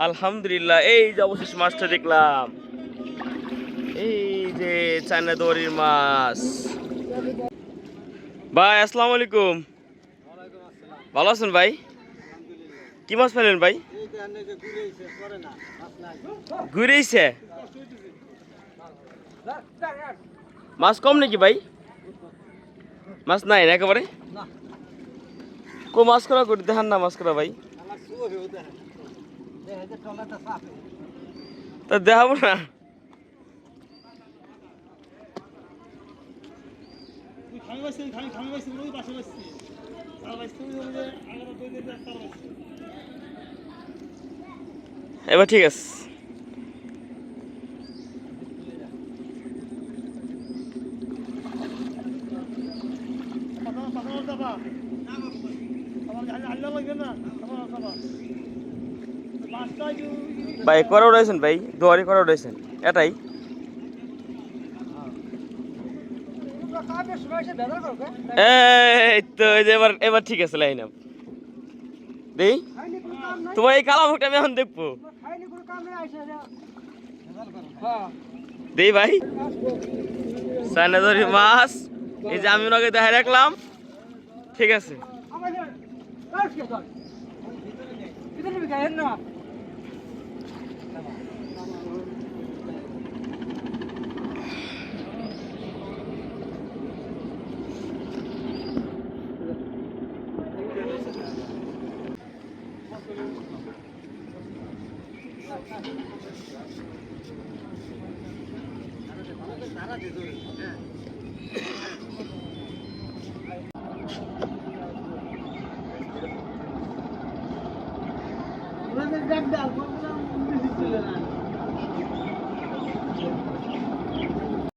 আলহামদুলিল্লাহ, এই যে অবশেষ মাছটা দেখলাম। এই যে চায়না দড়ির মাছ। ভাই আসসালামু আলাইকুম। ভালো আছেন ভাই? কি মাছ পেলেন ভাই? ঘুরেছে মাছ কম নাকি ভাই? মাছ নাই না একেবারে? কো মাছ করা করে দেখান না মাছ করা ভাই। তা দেখাবো না। এবার ঠিক আছে। ভাই করে উঠাইছেন ভাই, দুয়ারি করে উঠাইছেন এটাই। এই তো এই যে এবার এবার ঠিক আছে লাইন আপ দেই। তোমার এই কালা মুখটা আমি এখন দেখবো দেই ভাই। চায়না দড়ির মাছ এই যে আমি ওনাকে দেখাই রাখলাম। ঠিক আছে।